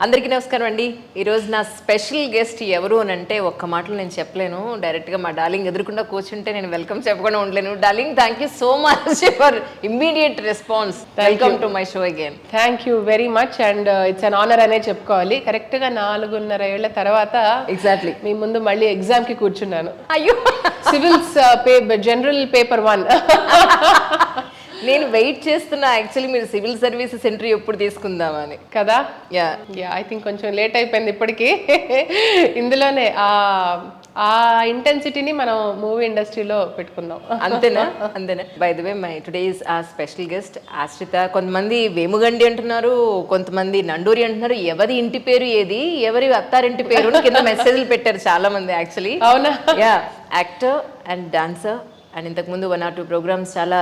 అందరికీ నమస్కారం అండి. ఈరోజు నా స్పెషల్ గెస్ట్ ఎవరు అని అంటే ఒక్క మాటలో నేను చెప్పలేను. డైరెక్ట్గా మా డార్లింగ్ ఎదురుకుండా కూర్చుంటే నేను వెల్కమ్ చెప్పకుండా ఉండలేను. Darling, thank you so much for immediate response. Welcome to my show again. Thank you very much and it's an honour అనే చెప్పుకోవాలి. కరెక్ట్గా 4.5 ఏళ్ల తర్వాత ఎగ్జాక్ట్లీ మీ ముందు మళ్ళీ ఎగ్జామ్కి కూర్చున్నాను. అయ్యో, సివిల్స్ జనరల్ పేపర్ 1. నేను వెయిట్ చేస్తున్నా యాక్చువల్లీ మీరు సివిల్ సర్వీసెస్ ఎంట్రీ ఎప్పుడు తీసుకుందామని కదా. యా ఐ థింక్ కొంచెం లేట్ అయిపోయింది ఇప్పటికీ. ఇందులోనే ఆ ఇంటెన్సిటీని మనం మూవీ ఇండస్ట్రీలో పెట్టుకుందాం. అంతేనా? By the way my today is ఆ స్పెషల్ గెస్ట్ ఆశ్రిత. కొంతమంది వేముగండి అంటున్నారు, కొంతమంది నండూరి అంటున్నారు. ఎవరి ఇంటి పేరు ఏది, ఎవరి అత్తారింటి పేరు కింద మెసేజ్లు పెట్టారు చాలా మంది యాక్చువల్లీ. అవునా? Yeah, actor and dancer and ఇంతకుముందు 1 or 2 ప్రోగ్రామ్స్ చాలా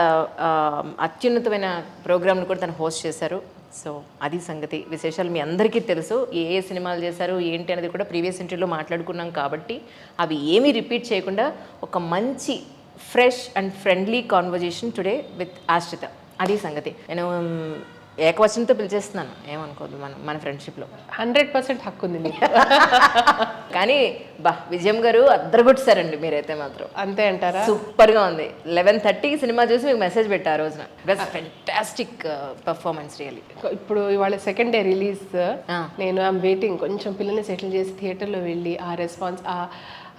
అత్యున్నతమైన ప్రోగ్రామ్ను కూడా తను హోస్ట్ చేశారు. సో అది సంగతి విశేషాలు మీ అందరికీ తెలుసు. ఏ సినిమాలు చేశారు ఏంటి అనేది కూడా ప్రీవియస్ ఇంటర్వ్యూలో మాట్లాడుకున్నాం కాబట్టి అవి ఏమీ రిపీట్ చేయకుండా ఒక మంచి fresh and friendly conversation today with ఆశ్రిత. అది సంగతి. నేను ఏకవచనంతో పిలిచేస్తున్నాను, ఏమనుకోదు. మన ఫ్రెండ్షిప్లో 100% హక్కు ఉంది మీకు. కానీ విజయం గారు అద్దరగొట్టారండి మీరైతే మాత్రం. అంతే అంటారా? సూపర్గా ఉంది. 11:30కి సినిమా చూసి మీకు మెసేజ్ పెట్టా ఆ రోజున. Fantastic performance really. ఇప్పుడు ఇవాళ సెకండ్ డే రిలీజ్. నేను ఐఎమ్ వెయిటింగ్ కొంచెం పిల్లల్ని సెటిల్ చేసి థియేటర్లో వెళ్ళి ఆ రెస్పాన్స్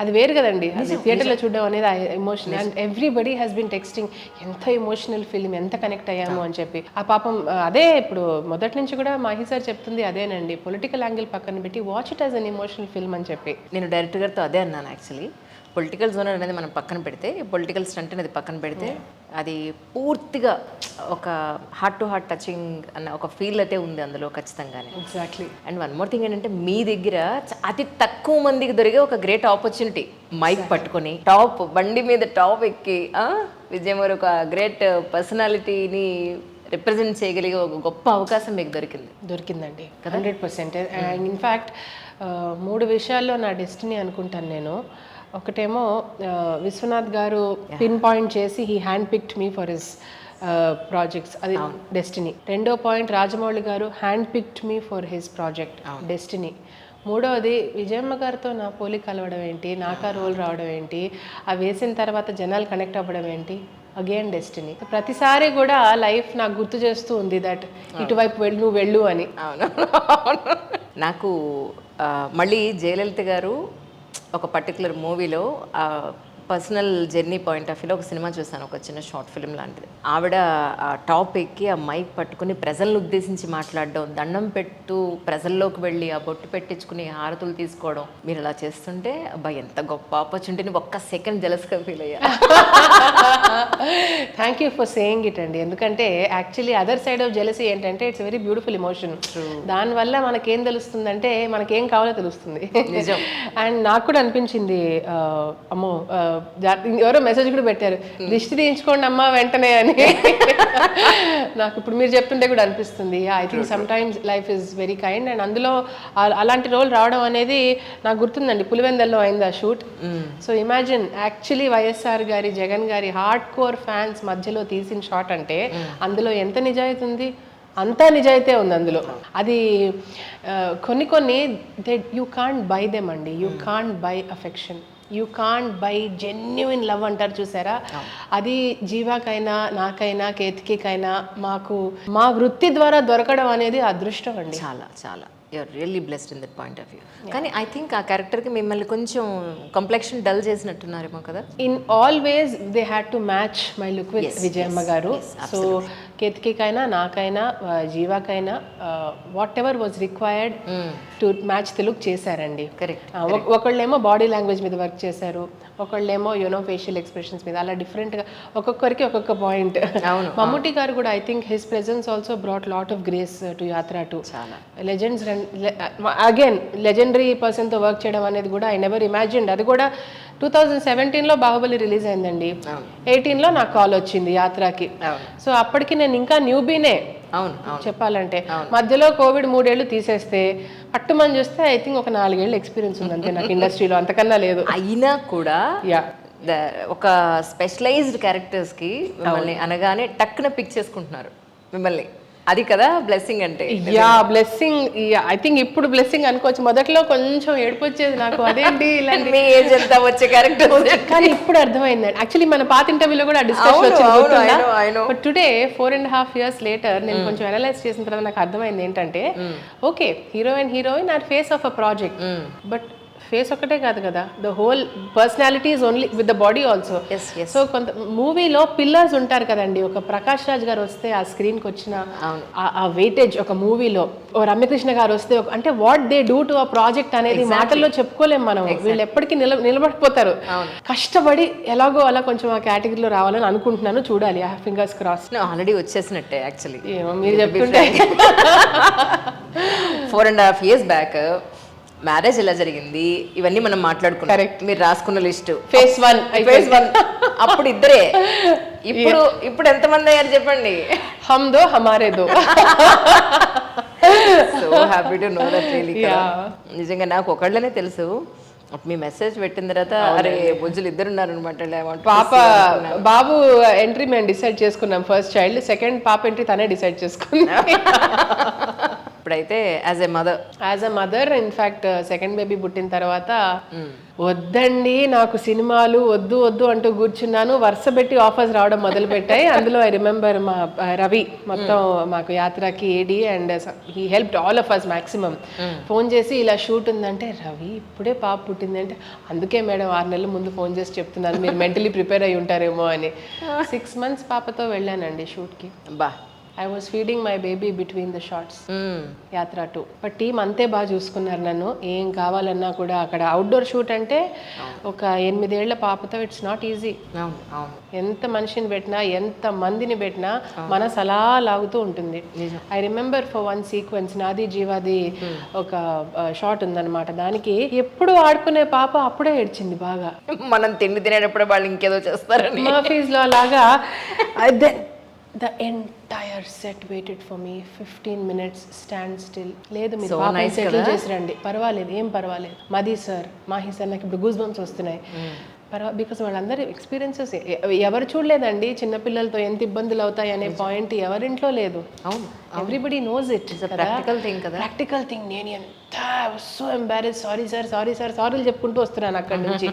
అది వేరు కదండి. అది థియేటర్లో చూడడం అనేది ఆ emotion. And everybody has been texting ఎంత ఎమోషనల్ ఫిల్మ్, ఎంత కనెక్ట్ అయ్యాము అని చెప్పి. ఆ పాపం అదే ఇప్పుడు మొదటి నుంచి కూడా మాహి సార్ చెప్తుంది అదేనండి, పొలిటికల్ యాంగిల్ పక్కన పెట్టి watch it as an emotional film అని చెప్పి. నేను డైరెక్టర్ గారితో అదే అన్నాను యాక్చువల్లీ. పొలిటికల్ జోన్ అనేది మనం పక్కన పెడితే, పొలిటికల్ స్టంట్ అనేది పక్కన పెడితే, అది పూర్తిగా ఒక హార్ట్ టు హార్ట్ టచింగ్ అన్న ఒక ఫీల్ అయితే ఉంది అందులో ఖచ్చితంగానే. Exactly. And one more thing ఏంటంటే, మీ దగ్గర అతి తక్కువ మందికి దొరికే ఒక గ్రేట్ ఆపర్చునిటీ. మైక్ పట్టుకొని బండి మీద టాప్ ఎక్కి విజయం గారు ఒక గ్రేట్ పర్సనాలిటీని రిప్రజెంట్ చేయగలిగే ఒక గొప్ప అవకాశం మీకు దొరికిందండి. 100%. అండ్ ఇన్ఫ్యాక్ట్ 3 విషయాల్లో నా డెస్టినీ అనుకుంటాను నేను. ఒకటేమో విశ్వనాథ్ గారు పిన్ పాయింట్ చేసి he hand picked me for his projects, అది డెస్టినీ. రెండో పాయింట్, రాజమౌళి గారు hand picked me for his project, destiny. మూడవది, విజయమ్మ గారితో నా పోలి కలవడం ఏంటి, నాకు ఆ రోల్ రావడం ఏంటి, ఆ వేసిన తర్వాత జనాలు కనెక్ట్ అవ్వడం ఏంటి, అగైన్ డెస్టినీ. ప్రతిసారి కూడా లైఫ్ నాకు గుర్తు చేస్తూ ఉంది దట్ ఇటువైపు నువ్వు వెళ్ళు అని. అవును. నాకు మళ్ళీ జయలలిత గారు ఒక పర్టికులర్ మూవీలో పర్సనల్ జర్నీ పాయింట్ ఆఫ్ వ్యూలో ఒక సినిమా చూసాను, ఒక చిన్న షార్ట్ ఫిల్మ్ లాంటిది. ఆవిడ ఆ టాప్ ఎక్కి ఆ మైక్ పట్టుకుని ప్రజలను ఉద్దేశించి మాట్లాడడం, దండం పెట్టు ప్రజల్లోకి వెళ్ళి ఆ బొట్టు పెట్టించుకుని హారతులు తీసుకోవడం, మీరు ఇలా చేస్తుంటే అబ్బాయి ఎంత గొప్ప ఆపర్చునిటీని ఒక్క సెకండ్ జలస్గా ఫీల్ అయ్యా. Thank you for saying it అండి. ఎందుకంటే actually other side of jealousy ఏంటంటే ఇట్స్ వెరీ బ్యూటిఫుల్ ఎమోషన్. దానివల్ల మనకేం తెలుస్తుందంటే మనకేం కావాలో తెలుస్తుంది. నిజం. అండ్ నాకు కూడా అనిపించింది, అమ్మో ఎవరో మెసేజ్ కూడా పెట్టారు, దిష్టి తీయించుకోండి అమ్మా వెంటనే అని. నాకు ఇప్పుడు మీరు చెప్తుంటే కూడా అనిపిస్తుంది. I think some times life is very kind. And అందులో అలాంటి రోల్ రావడం అనేది నాకు గుర్తుందండి, పులివెందల్లో అయింది ఆ shoot. So imagine, actually YSR గారి, జగన్ గారి హార్డ్ కోర్ ఫ్యాన్స్ మధ్యలో తీసిన షాట్ అంటే అందులో ఎంత నిజాయితీ ఉంది, అంతా నిజాయితీ ఉంది అందులో. అది కొన్ని యూ కాంట్ బై దెమ్ అండి. You can't by affection, you can't by genuine love అంటారు చూసారా. అది జీవాకైనా, నాకైనా, కేతికైనా మాకు మా వృత్తి ద్వారా దొరకడం అనేది అదృష్టం అండి. చాలా చాలా you're really blessed in that point of view. కానీ ఐ థింక్ ఆ క్యారెక్టర్కి మిమ్మల్ని కొంచెం కంప్లెక్షన్ డల్ చేసినట్టున్నారేమో కదా. In all ways they had to match my look with Vijayamma garu. So కేతికైనా, నాకైనా, జీవాకైనా whatever was required to match the look చేశారండి. కరెక్ట్. ఒకళ్ళేమో బాడీ లాంగ్వేజ్ మీద వర్క్ చేశారు, ఒకళ్ళేమో ఫేషియల్ ఎక్స్ప్రెషన్స్ మీద, అలా డిఫరెంట్గా ఒక్కొక్కరికి ఒక్కొక్క పాయింట్. మమ్ముటి గారు కూడా I think his presence also brought lot of grace to Yatra too. Legends again legendary పర్సన్తో వర్క్ చేయడం అనేది కూడా ఐ నెవర్ ఇమాజిన్డ్. అది కూడా 2017లో బాహుబలి రిలీజ్ అయిందండి, 18లో నాకు కాల్ వచ్చింది యాత్రకి. సో అప్పటికి నేను ఇంకా న్యూబీనే చెప్పాలంటే. మధ్యలో కోవిడ్ 3 ఏళ్ళు తీసేస్తే పట్టుమని చూస్తే ఐ థింక్ ఒక 4 ఏళ్ళు ఎక్స్పీరియన్స్ ఉంది అంతే నాకు ఇండస్ట్రీలో, అంతకన్నా లేదు. అయినా కూడా ఒక స్పెషలైజ్డ్ క్యారెక్టర్స్కి మిమ్మల్ని అనగానే టక్కున పిక్ చేసుకుంటున్నారు మిమ్మల్ని. అది కదా బ్లెస్సింగ్ అంటే. Yeah blessing. ఐ థింక్ ఇప్పుడు బ్లెస్సింగ్ అనుకోవచ్చు. మొదట్లో కొంచెం ఏడుపు వచ్చేది నాకు, అదేంటి ఇలాంటి మీ ఏజ్ ఎంత వచ్చే క్యారెక్టర్. కానీ ఇప్పుడు అర్థమైంది. యాక్చువల్లీ మన పాత ఇంటర్వ్యూలో కూడా డిస్కషన్ వచ్చింది. బట్ టుడే 4.5 years later నేను కొంచెం అనలైజ్ చేసిన తర్వాత నాకు అర్థమైంది ఏంటంటే, okay hero and heroine or face of a project, but face ఒకటే కాదు కదా, the whole personality is only with the body also. So కొంత మూవీలో పిల్లర్స్ ఉంటారు కదండి. ఒక ప్రకాష్ రాజ్ గారు వస్తే ఆ స్క్రీన్కి వచ్చిన ఆ వెయిటేజ్ ఒక మూవీలో, ఓ రమ్యకృష్ణ గారు వస్తే అంటే what they do to a project అనేది మాటల్లో చెప్పుకోలేం మనం. వీళ్ళు ఎప్పటికీ నిలబడిపోతారు. కష్టపడి ఎలాగో అలా కొంచెం ఆ కేటగిరీలో రావాలని అనుకుంటున్నాను. చూడాలి, ఫింగర్స్ క్రాస్. ఆల్రెడీ వచ్చేసినట్టే యాక్చువల్లీ. ఏమో మీరు చెప్తుంటే. 4.5 years బ్యాక్ మ్యారేజ్ ఎలా జరిగింది ఇవన్నీ మనం మాట్లాడుకున్నాం. కరెక్ట్. మీరు రాసుకున్న లిస్ట్ ఫేజ్ 1 అప్పుడు ఇద్దరే. ఇప్పుడు ఎంతమంది అయ్యారు చెప్పండి? హమ్ దో హమారే దో. So happy to know that really. నిజంగా నాకు ఒకళ్ళనే తెలుసు. మీ మెసేజ్ పెట్టిన తర్వాత అరే బుజ్జులు ఇద్దరు ఉన్నారనమాట. బాబు ఎంట్రీ మేము డిసైడ్ చేసుకున్నాం. ఫస్ట్ చైల్డ్, సెకండ్ పాప ఎంట్రీ తనే డిసైడ్ చేసుకున్నాం. ఇప్పుడైతే as a mother in fact second baby పుట్టిన తర్వాత వద్దండి నాకు సినిమాలు వద్దు వద్దు అంటూ కూర్చున్నాను. వరుస పెట్టి ఆఫర్స్ రావడం మొదలు పెట్టాయి. అందులో ఐ రిమెంబర్ మా రవి మొత్తం మాకు యాత్రకి AD and he helped all of us maximum. Phone చేసి ఇలా షూట్ ఉందంటే, రవి ఇప్పుడే పాప పుట్టింది అంటే, అందుకే మేడం 6 నెలల ముందు ఫోన్ చేసి చెప్తున్నాను మీరు మెంటలీ ప్రిపేర్ అయ్యి ఉంటారేమో అని. 6 months పాపతో వెళ్ళానండి షూట్కి. But I was feeding my baby between the shots. Yatra 2 but team అంతే బాగా చూసుకున్నారు నన్ను. ఏం కావాలన్నా కూడా అక్కడ అవుట్డోర్ షూట్ అంటే ఒక 8 ఏళ్ల పాపతో ఇట్స్ నాట్ ఈజీ. ఎంత మనిషిని పెట్టినా ఎంత మందిని పెట్టినా మనసు అలా లాగుతూ ఉంటుంది. I remember for one sequence, నాది జీవాది ఒక షాట్ ఉందన్నమాట. దానికి ఎప్పుడు ఆడుకునే పాప అప్పుడే ఏడ్చింది బాగా. మనం తిండి తినేటప్పుడు వాళ్ళు ఇంకేదో చేస్తారని. మర్ఫీస్ లో లాగా the entire set waited for me. 15 minutes stand still. లేదు మీరు పాపని సెటిల్ చేసి రండి, పర్వాలేదు ఏం పర్వాలేదు. మది సార్, మాహి సార్, నాకు ఇప్పుడు గూస్ బంప్స్ వస్తున్నాయి. బికాస్ వాళ్ళందరూ ఎక్స్పీరియన్సెస్ ఎవరు చూడలేదండి. చిన్నపిల్లలతో ఎంత ఇబ్బందులు అవుతాయి అనే పాయింట్ ఎవరింట్లో లేదు. అవును, everybody knows it. Practical thing కదా. Practical thing. నేను ఎంత సో ఎంబారెస్, సారీ సార్ సారీలు చెప్పుకుంటూ వస్తున్నాను అక్కడి నుంచి.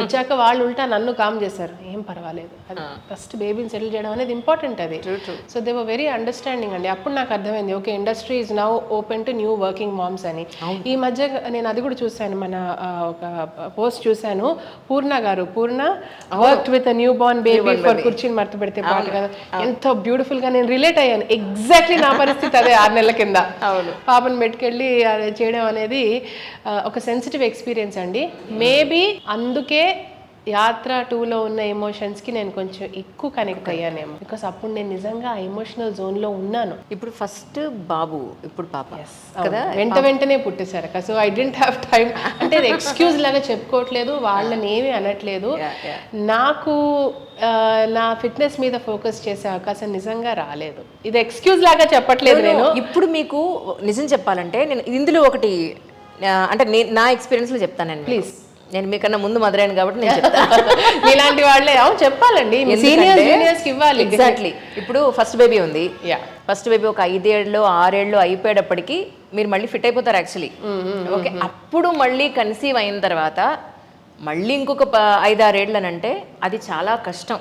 వచ్చాక వాళ్ళు ఉల్టా నన్ను కామ్ చేశారు, ఏం పర్వాలేదు. అది ఫస్ట్ బేబీని సెటిల్ చేయడం అనేది ఇంపార్టెంట్. అది so they were very understanding అండి. అప్పుడు నాకు అర్థమైంది, okay industry is now open to new working moms అని. ఈ మధ్య నేను అది కూడా చూశాను, మన ఒక పోస్ట్ చూశాను. Poorna worked with newborn baby for కుర్చీని మర్త పెడితే పాట కదా, ఎంతో బ్యూటిఫుల్ గా నేను రిలేట్ అయ్యాను. ఎగ్జాక్ట్లీ నా పరిస్థితి అదే. 6 నెలల కింద పాపను పెట్టుకెళ్ళి చేయడం అనేది ఒక సెన్సిటివ్ ఎక్స్పీరియన్స్ అండి. మేబీ అందుకే యాత్ర 2లో ఉన్న ఎమోషన్స్కి నేను కొంచెం ఎక్కువ కనెక్ట్ అయ్యానేమో. బికాస్ అప్పుడు నేను నిజంగా ఆ ఎమోషనల్ జోన్లో ఉన్నాను. ఇప్పుడు ఫస్ట్ బాబు, ఇప్పుడు పాప కదా, వెంటనే పుట్టేశారు. So I didn't have time. అంటే ఎక్స్క్యూజ్ లాగా చెప్పుకోవట్లేదు, వాళ్ళని ఏమీ అనట్లేదు. నాకు నా ఫిట్నెస్ మీద ఫోకస్ చేసే అవకాశం నిజంగా రాలేదు. ఇది ఎక్స్క్యూజ్ లాగా చెప్పట్లేదు నేను. ఇప్పుడు మీకు నిజం చెప్పాలంటే నేను ఇందులో ఒకటి అంటే నా ఎక్స్పీరియన్స్లో చెప్తానండి ప్లీజ్. నేను మీకన్నా ముందు మదరైన కాబట్టి నేను చెప్తాను. ఇలాంటి వాళ్ళే చెప్పాలండి, సీనియర్స్ ఇవ్వాలి. ఎగ్జాక్ట్లీ. ఇప్పుడు ఫస్ట్ బేబీ ఉంది. ఫస్ట్ బేబీ ఒక 5 ఏళ్ళు 6 ఏళ్ళు అయిపోయేటప్పటికి మీరు మళ్ళీ ఫిట్ అయిపోతారు యాక్చువల్లీ. ఓకే, అప్పుడు మళ్ళీ కన్సీవ్ అయిన తర్వాత మళ్ళీ ఇంకొక 5-6 ఏళ్ళు అని అంటే అది చాలా కష్టం.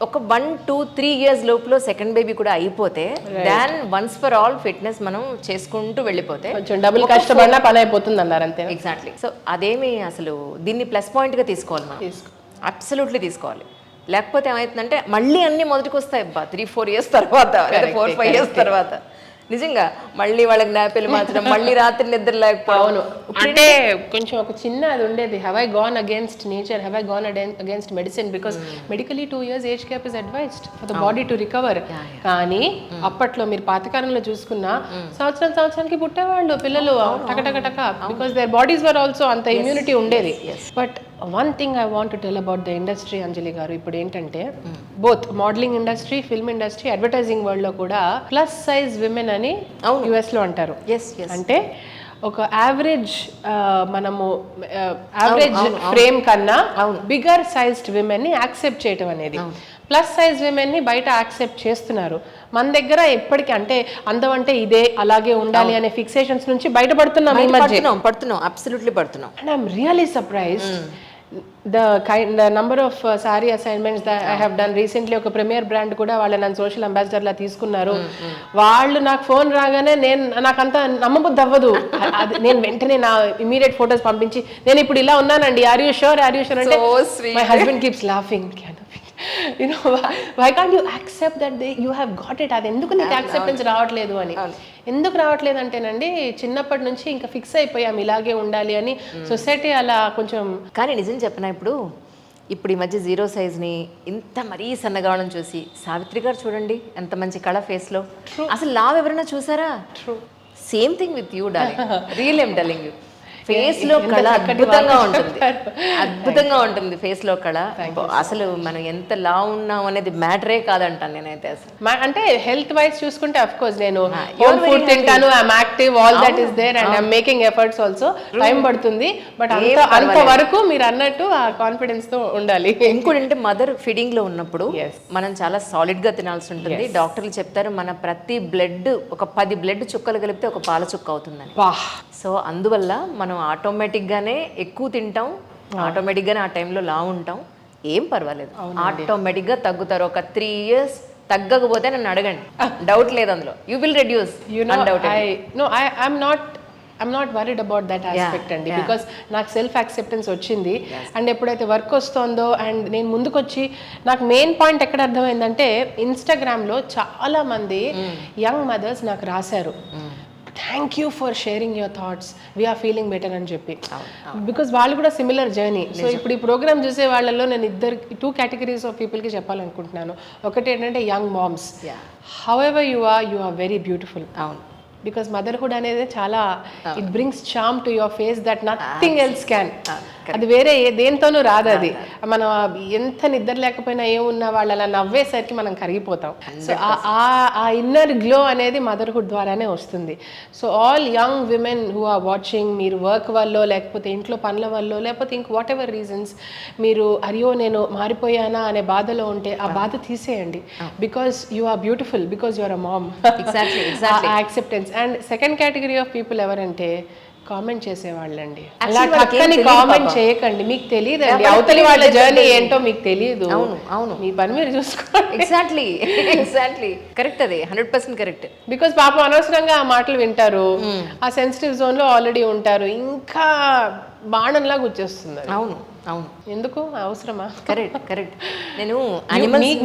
ఒక 1-2-3 years లోపల సెకండ్ బేబీ కూడా అయిపోతే దాన్ వన్స్ ఫర్ ఆల్ ఫిట్నెస్ మనం చేసుకుంటూ వెళ్ళిపోతే కొంచెం డబుల్ కష్టపడినా పని అయిపోతుంది అన్నారు అంతే. ఎగ్జాక్ట్లీ. సో అదేమి అసలు దీన్ని ప్లస్ పాయింట్గా తీసుకోవాలి మనం, అబ్సల్యూట్లీ తీసుకోవాలి. లేకపోతే ఏమవుతుందంటే మళ్ళీ అన్ని మొదటికి వస్తాయి 3-4 years తర్వాత, 4-5 years తర్వాత. నిజంగా మళ్ళీ వాళ్ళకి నాపిల్ మార్చడం, మళ్ళీ రాత్రి నిద్ర లేకపోవడం. అంటే కొంచెం ఒక చిన్న అది ఉండేది, have I gone against nature, have I gone against medicine, because medically 2 years age gap is advised for the body to recover. కానీ అప్పట్లో మీరు పాతకాలంలో చూసుకున్న సంవత్సరానికి పుట్టేవాళ్ళు పిల్లలు టక, because their bodies were also అంత ఇమ్యూనిటీ ఉండేది. But one thing I want to tell about the industry Anjali garu, ఇప్పుడు ఏంటంటే both modelling industry, film industry, advertising world లో కూడా ప్లస్ సైజ్ విమెన్ అని US లో అంటారు. అంటే ఒక యావరేజ్ మనము యావరేజ్ ఫ్రేమ్ కన్నా బిగర్ సైజ్డ్ విమెన్ ని యాక్సెప్ట్ చేయటం అనేది. ప్లస్ సైజ్ విమెన్ని బయట యాక్సెప్ట్ చేస్తున్నారు. మన దగ్గర ఎప్పటికీ అంటే అందం అంటే ఇదే అలాగే ఉండాలి అనే ఫిక్సేషన్స్ నుంచి బయటపడుతున్నాం ఈ మధ్య. పడుతున్నాం అబ్సల్యూట్లీ పడుతున్నాం. And I'm really surprised the number of saree assignments that I have done recently. ఒక ప్రీమియర్ బ్రాండ్ కూడా వాళ్ళు నన్ను సోషల్ అంబాసిడర్ లా తీసుకున్నారు. వాళ్ళు నాకు ఫోన్ రాగానే నాకంతా నమ్మబుద్ధి అవ్వదు. నేను వెంటనే నా ఇమీడియట్ ఫొటోస్ పంపించి నేను ఇప్పుడు ఇలా ఉన్నానండి, ఆర్ యూ షూర్ అంటే my husband keeps laughing. why can't you accept that you have got it? అది ఎందుకు నీకు యాక్సెప్టెన్స్ రావట్లేదు అని. ఎందుకు రావట్లేదు అంటేనండి, చిన్నప్పటి నుంచి ఇంకా ఫిక్స్ అయిపోయాం ఇలాగే ఉండాలి అని. సొసైటీ అలా కొంచెం. కానీ నిజం చెప్పిన ఇప్పుడు ఈ మధ్య 0 సైజ్ని ఇంత మరీ సన్నగావడం చూసి, సావిత్రి గారు చూడండి ఎంత మంచి కళ ఫేస్లో. అసలు లావ్ ఎవరైనా చూసారా? Same thing with you darling, real I'm telling you. Face లో కళ అద్భుతంగా ఉంటుంది, అద్భుతంగా ఉంటుంది ఫేస్ లో కళ. అసలు మనం ఎంత లా ఉన్నాం అనేది మ్యాటరే కాదంటాను నేనైతే. అసలు అంటే హెల్త్ వైజ్ చూసుకుంటే అఫ్ కోర్స్ నేను హోమ్ ఫుడ్ తింటాను, I'm active, all that is there and I'm making efforts also. Time పడుతుంది బట్ అంత వరకు మీరు అన్నట్టు ఆ కాన్ఫిడెన్స్ తో ఉండాలి. ఇంకోటి అంటే మదర్ ఫీడింగ్ లో ఉన్నప్పుడు మనం చాలా సాలిడ్ గా తినాల్సి ఉంటుంది. డాక్టర్లు చెప్తారు మన ప్రతి బ్లడ్ ఒక 10 బ్లడ్ చుక్కలు కలిపితే ఒక పాల చుక్క అవుతుందని. సో అందువల్ల మనం ఆటోమేటిక్గానే ఎక్కువ తింటాం, ఆటోమేటిక్గానే ఆ టైంలో లా ఉంటాం. ఏం పర్వాలేదు, ఆటోమేటిక్గా తగ్గుతారు. ఒక 3 years తగ్గకపోతే నన్ను అడగండి, డౌట్ లేదు అందులో. You will reduce. I'm not worried about that aspect అండి, బికాస్ నాకు సెల్ఫ్ యాక్సెప్టెన్స్ వచ్చింది. అండ్ ఎప్పుడైతే వర్క్ వస్తుందో అండ్ నేను ముందుకొచ్చి నాకు మెయిన్ పాయింట్ ఎక్కడ అర్థమైందంటే, ఇన్స్టాగ్రామ్లో చాలా మంది యంగ్ మదర్స్ నాకు రాశారు, thank you for sharing your thoughts, we're feeling better అని చెప్పి. బికాస్ వాళ్ళు కూడా సిమిలర్ జర్నీ. సో ఇప్పుడు ఈ ప్రోగ్రామ్ చూసే వాళ్ళలో నేను 2 categories ఆఫ్ పీపుల్కి చెప్పాలనుకుంటున్నాను. ఒకటి ఏంటంటే young moms, however you are very beautiful. అవును, బికాస్ మదర్హుడ్ అనేది చాలా it brings charm to your face that nothing else can. అది వేరే దేంతోనూ రాదు. అది మనం ఎంత నిద్ర లేకపోయినా ఏమున్నా వాళ్ళు అలా నవ్వేసరికి మనం కరిగిపోతాం. సో ఆ ఇన్నర్ గ్లో అనేది మదర్హుడ్ ద్వారానే వస్తుంది. So all young women who are watching, మీరు వర్క్ వల్ల లేకపోతే ఇంట్లో పనుల వల్ల లేకపోతే ఇంక వాట్ ఎవర్ రీజన్స్ మీరు అయ్యో నేను మారిపోయానా అనే బాధలో ఉంటే ఆ బాధ తీసేయండి. Because you are beautiful, because you are a mom. Acceptance. And second category of people ఎవరంటే కామెంట్ చేసేవాళ్ళండి. అలా పక్కని కామెంట్ చేయకండి, మీకు తెలియదండి అవతలి వాళ్ళ జర్నీ ఏంటో మీకు తెలియదు. అవును, మీ పని మీరు చూసుకోండి. ఎగ్జాక్ట్లీ కరెక్ట్, అది 100% కరెక్ట్. బికాస్ పాపం అనవసరంగా ఆ మాటలు వింటారు, ఆ సెన్సిటివ్ జోన్ లో ఆల్రెడీ ఉంటారు, ఇంకా బాణంలా గుచ్చేస్తుంది. అవును, ఎందుకు అవసరమా? కరెక్ట్. నేను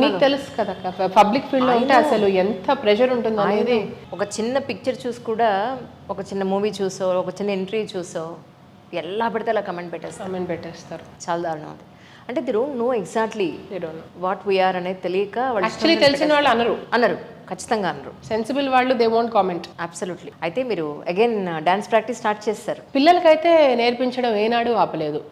మీకు తెలుసు కదా పబ్లిక్ ఫీల్డ్ లో ఉంటే అసలు ఎంత ప్రెషర్ ఉంటుంది అనేది. ఒక చిన్న పిక్చర్ చూసి కూడా, ఒక చిన్న మూవీ చూసో, ఒక చిన్న ఇంటర్వ్యూ చూసో ఎలా పడితే అలా కమెంట్ పెట్టేస్తారు. చాలా దారుణం అది. అంటే they don't know exactly what we're అనేది తెలియక వాళ్ళు యాక్చువల్లీ తెలిసిన వాళ్ళు అనరు, ఖచ్చితంగా అనరు. సెన్సిబుల్ వాళ్ళు దే వోంట్ కామెంట్. అబ్సల్యూట్లీ. అయితే మీరు అగైన్ డాన్స్ ప్రాక్టీస్ స్టార్ట్ చేస్తారు. పిల్లలకైతే నేర్పించడం ఏనాడు ఆపలేదు.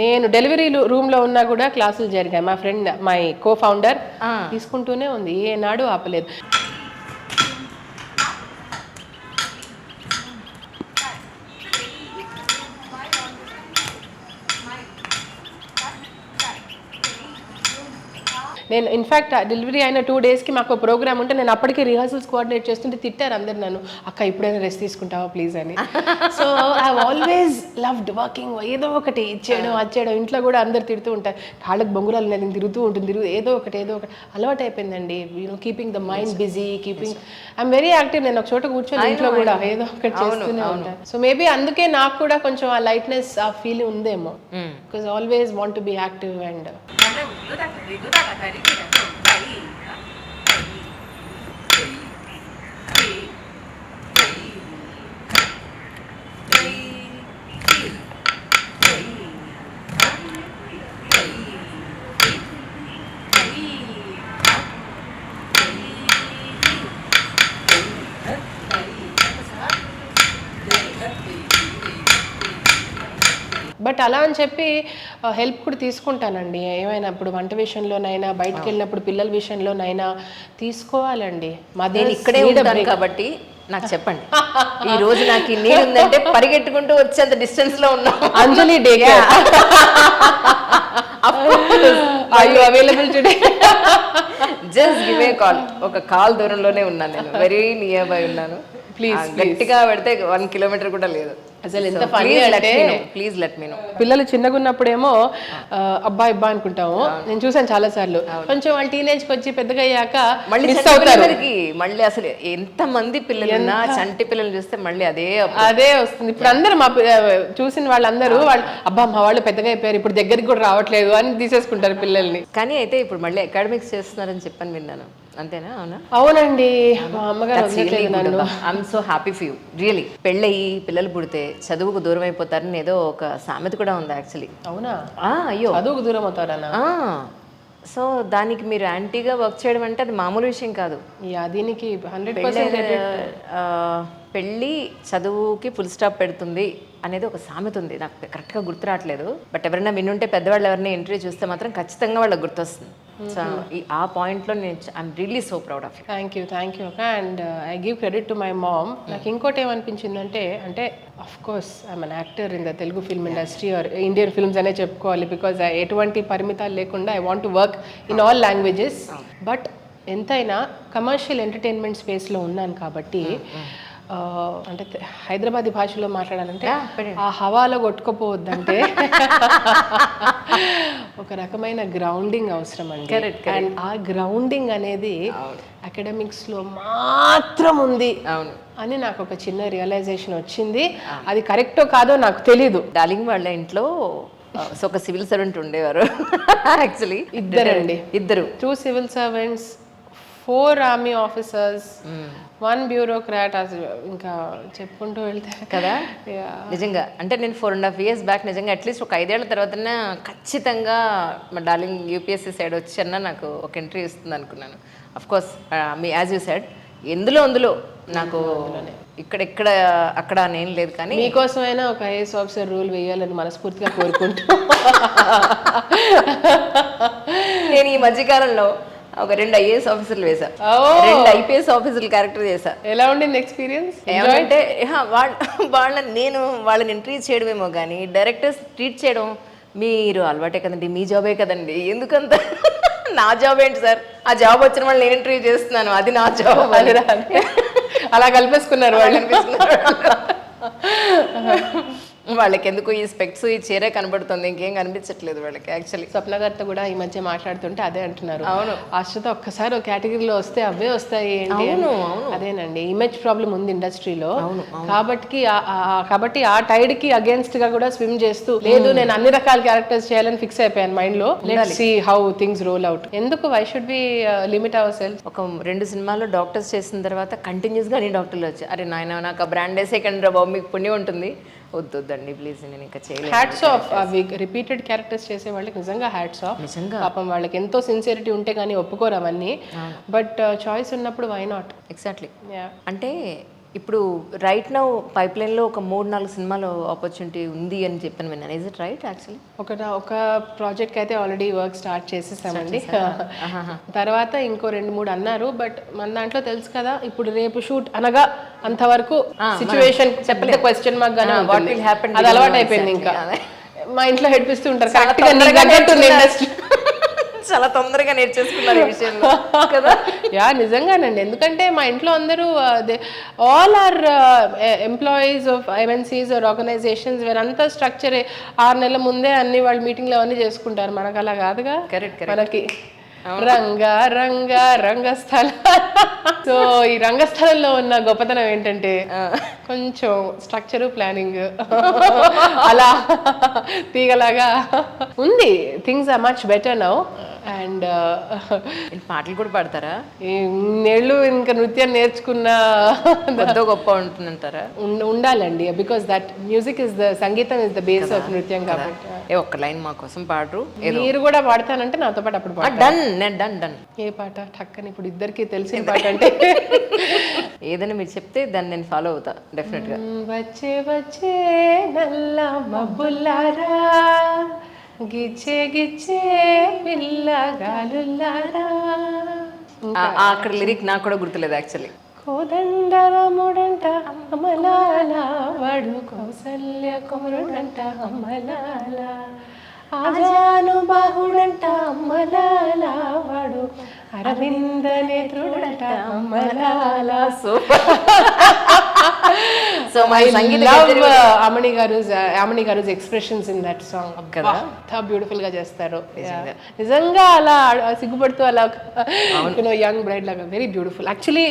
నేను డెలివరీ రూమ్లో ఉన్నా కూడా క్లాసులు జరిగాయి. మా ఫ్రెండ్, మై కో-ఫౌండర్ తీసుకుంటూనే ఉంది, ఏనాడు ఆపలేదు. నేను ఇన్ఫ్యాక్ట్ డెలివరీ అయిన 2 daysకి మాకు ప్రోగ్రామ్ ఉంటే నేను అప్పటికే రిహార్సల్స్ కోఆర్డినేట్ చేస్తుంటే తిట్టారు అందరు నన్ను, అక్క ఇప్పుడైనా రెస్ట్ తీసుకుంటావా ప్లీజ్ అని. So I always loved working. ఏదో ఒకటి ఇచ్చేయడం ఇంట్లో కూడా అందరు తిడుతూ ఉంటారు, కాళ్ళకి బొంగురాలు నేను తిరుగుతూ ఉంటుంది, ఏదో ఒకటి అలవాటు అయిపోయిందండి. Keeping the mind busy, I'm very active. నేను ఒక చోట కూర్చొని ఇంట్లో కూడా ఏదో ఒకటి చేస్తూనే ఉంటాను. సో మేబీ అందుకే నాకు కూడా కొంచెం ఆ లైట్నెస్, ఆ ఫీల్ ఉందేమో. Because always want to be active. And but అలా అని చెప్పి హెల్ప్ కూడా తీసుకుంటానండి. ఏమైనా ఇప్పుడు వంట విషయంలోనైనా, బయటకు వెళ్ళినప్పుడు పిల్లల విషయంలోనైనా తీసుకోవాలండి. నేను ఇక్కడే ఉంటాను కాబట్టి నాకు చెప్పండి. ఈ రోజు నాకు ఈ నీడ్ ఉందంటే పరిగెట్టుకుంటూ వచ్చేంత డిస్టెన్స్ లో ఉన్నాం. Anjali they available today? Just give a call. ఒక కాల్ దూరంలోనే ఉన్నాను నేను, వెరీ నియర్ బై ఉన్నాను. ప్లీజ్ గట్టిగా పెడితే 1 కిలోమీటర్ కూడా లేదు. అసలు ఎంత ఫన్నీ అంటే, ప్లీజ్ లెట్ మీ నో. పిల్లలు చిన్నగా ఉన్నప్పుడేమో అబ్బా ఇబ్బా అనుకుంటాము. నేను చూసాను చాలా సార్లు. కొంచెం వాళ్ళు టీనేజ్కి వచ్చి పెద్దగా అయ్యాక మళ్ళీ మిస్ అవుతారు. మళ్ళీ అసలు ఎంత మంది పిల్లలున్నా చంటి పిల్లలు చూస్తే మళ్ళీ అదే వస్తుంది. ఇప్పుడు అందరూ చూసిన వాళ్ళందరూ వాళ్ళు అబ్బా మా వాళ్ళు పెద్దగా అయిపోయారు, ఇప్పుడు దగ్గరికి కూడా రావట్లేదు అని తీసేసుకుంటారు పిల్లల్ని. కానీ అయితే ఇప్పుడు మళ్ళీ అకాడమిక్స్ చేస్తున్నారని చెప్పని విన్నాను, అంతేనా? అవునా? అవునండి, మా అమ్మగారు వదలట్లేదు నన్ను. I'm so happy for you really. పెళ్ళయి పిల్లలు పుడితే చదువుకు దూరం అయిపోతారని ఏదో ఒక సామెత కూడా ఉంది యాక్చువల్లీ. అవునా? అయ్యో, చదువుకు దూరం అవుతారనా? సో దానికి మీరు యాంటీగా వర్క్ చేయడం అంటే అది మామూలు విషయం కాదు. దీనికి 100% పెళ్ళి చదువుకి ఫుల్ స్టాప్ పెడుతుంది అనేది ఒక సామెత ఉంది, నాకు కరెక్ట్గా గుర్తు రావట్లేదు. బట్ ఎవరైనా వినుంటే పెద్దవాళ్ళు ఎవరైనా ఇంటర్వ్యూ చూస్తే మాత్రం ఖచ్చితంగా వాళ్ళకి గుర్తొస్తుంది. సో ఆ పాయింట్లో నేను I'm really so proud of you. Thank you and I give credit to my mom. నాకు ఇంకోటి ఏమనిపించిందంటే, అంటే of course I'm an actor in the Telugu film industry or Indian films అనే చెప్పుకోవాలి, బికాజ్ ఎటువంటి పరిమితాలు లేకుండా I want to work in all languages. But ఎంతైనా కమర్షియల్ ఎంటర్టైన్మెంట్ స్పేస్లో ఉన్నాను కాబట్టి అంటే హైదరాబాదీ భాషలో మాట్లాడాలంటే ఆ హవాలో కొట్టుకోపోవద్దంటే ఒక రకమైన గ్రౌండింగ్ అవసరం అండి. అండ్ ఆ గ్రౌండింగ్ అనేది అకాడమిక్స్లో మాత్రం ఉంది అని నాకు ఒక చిన్న రియలైజేషన్ వచ్చింది. అది కరెక్టో కాదో నాకు తెలీదు. డార్లింగ్ వాళ్ళ ఇంట్లో ఒక సివిల్ సర్వెంట్ ఉండేవారు యాక్చువల్లీ. ఇద్దరు 2 civil servants, 4 army officers, 1 bureaucrat. ఇంకా చెప్పుకుంటూ వెళ్తే కదా. నిజంగా అంటే నేను 4.5 years బ్యాక్ నిజంగా అట్లీస్ట్ ఒక 5 ఏళ్ల తర్వాతనే ఖచ్చితంగా మా డార్లింగ్ యూపీఎస్సీ సైడ్ వచ్చారన్నా నాకు ఒక ఎంట్రీ ఇస్తుంది అనుకున్నాను. Of course me as you said అందులో నాకు ఇక్కడ అక్కడ నేను లేదు, కానీ మీకోసమైనా ఒక ఐఏఎస్ ఆఫీసర్ రూల్ వేయాలని మనస్ఫూర్తిగా కోరుకుంటూ నేను ఈ మధ్యకాలంలో ఒక 2 ఐఏఎస్ ఆఫీసర్లు వేసా, 2 ఐపీఎస్ ఆఫీసర్లు క్యారెక్టర్ చేశా. ఎలా ఉండింది ఎక్స్పీరియన్స్? ఏమంటే వాళ్ళని ఇంటర్వ్యూ చేయడమేమో కానీ డైరెక్టర్స్ ట్రీట్ చేయడం మీరు అలవాటే కదండి, మీ జాబే కదండి, ఎందుకంత నా జాబ్ ఏంటి సార్, ఆ జాబ్ వచ్చిన వాళ్ళు నేను ఇంటర్వ్యూ చేస్తున్నాను, అది నా జాబ్. అలా కలిపేసుకున్నారు వాళ్ళు. వాళ్ళకి ఎందుకు ఈ స్పెక్ట్స్ ఈ చీరే కనబడుతుంది, ఇంకేం కనిపించట్లేదు వాళ్ళకి. యాక్చువల్లీ స్వప్న గారితో కూడా ఈ మధ్య మాట్లాడుతుంటే అదే అంటున్నారు. అవును, ఆశ్రిత ఒక్కసారి ఒక కేటగిరీలో వస్తే అవే వస్తాయి ఏంటి. అదేనండి, ఇమేజ్ ప్రాబ్లం ఉంది ఇండస్ట్రీలో. కాబట్టి ఆ టైడ్ కి అగేన్స్ట్ గా కూడా స్విమ్ చేస్తూ, లేదు నేను అన్ని రకాల క్యారెక్టర్స్ చేయాలని ఫిక్స్ అయిపోయాను మైండ్ లో. Let's see how things roll out. ఎందుకు why should be limit our self? ఒక 2 సినిమాల్లో డాక్టర్స్ చేసిన తర్వాత కంటిన్యూస్ గా అన్ని డాక్టర్లు వచ్చాయి. అరే నాయన నాకు ఆ బ్రాండ్ వేసే కండి బాబు, మీకు పుణ్యం ఉంటుంది, వద్దండి ప్లీజ్ నేను ఇంకా చేయలేదు. Hats off. అవి రిపీటెడ్ క్యారెక్టర్స్ చేసే వాళ్ళకి నిజంగా హ్యాట్స్ ఆఫ్. నిజంగా పాపం వాళ్ళకి ఎంతో సిన్సియరిటీ ఉంటే కానీ ఒప్పుకోరు అవన్నీ. బట్ చాయిస్ ఉన్నప్పుడు వై నాట్? ఎగ్జాక్ట్లీ. అంటే ఇప్పుడు రైట్ నౌ పైప్ లైన్లో ఒక 3-4 సినిమాలు ఆపర్చునిటీ ఉంది అని చెప్పాను విన్నాను. Is it right? యాక్చువల్లీ ఒక ప్రాజెక్ట్కి అయితే ఆల్రెడీ వర్క్ స్టార్ట్ చేసేసామండి. తర్వాత ఇంకో 2-3 అన్నారు. బట్ మన దాంట్లో తెలుసు కదా, ఇప్పుడు రేపు షూట్ అనగా అంతవరకు సిచ్యువేషన్ చెప్పలేదు, క్వశ్చన్ మార్క్ గానే అది అలవాటు అయిపోయింది. ఇంకా మా ఇంట్లో హెడ్పిస్తూ ఉంటారు, కరెక్ట్గా ఇండస్ట్రీ చాలా తొందరగా నేర్చేసుకున్నారు ఈ విషయంలో కదా. నిజంగానండి. ఎందుకంటే మా ఇంట్లో అందరూ all are employees of MNCs or organisations. వీరంతా స్ట్రక్చర్ 6 నెలల ముందే అన్ని వాళ్ళు మీటింగ్లు అవన్నీ చేసుకుంటారు. మనకు అలా కాదుగా. మనకి రంగస్థల. సో ఈ రంగస్థలంలో ఉన్న గొప్పతనం ఏంటంటే కొంచెం స్ట్రక్చరు ప్లానింగ్ అలా తీగలాగా ఉంది. Things are much better now. And పాటలు కూడా పాడతారా? నేళ్ళు ఇంకా నృత్యం నేర్చుకున్న గొప్ప ఉంటుందంటారా? ఉండాలండి, because that music is the సంగీతం ఇస్ ద బేస్ ఆఫ్ నృత్యం కాబట్టి. ఒక్క లైన్ మా కోసం పాడరు? మీరు కూడా పాడతానంటే నాతో పాటు అప్పుడు డన్. ఏ పాట? టక్కని ఇప్పుడు ఇద్దరికి తెలిసిన పాట అంటే ఏదైనా మీరు చెప్తే దాన్ని నేను ఫాలో అవుతా డెఫినెట్ గా. వచ్చే వచ్చే నల్ల మబ్బుల్లారా, గిచ్చే గిచ్చే పిల్లగాలుల్లారా. అక్కడ లిరిక్ నాకు కూడా గుర్తులేదు యాక్చువల్లీ. కోదండరాముడంట అమలాల వాడు కౌసల్య కుమరుడంట అమలాల ఆజానుబాహుడంట అమలాల వాడు అరవింద నేత్రుడంట అమలాల. సో మై సంగీత అమణి గారు ఎక్స్ప్రెషన్స్ ఇన్ దట్ సాంగ్ కదా, ఎంత బ్యూటిఫుల్ గా చేస్తారు. నిజంగా అలా సిగ్గుపడుతూ అలా యూనో యంగ్ బ్రైడ్ లాగా వెరీ బ్యూటిఫుల్. యాక్చువల్లీ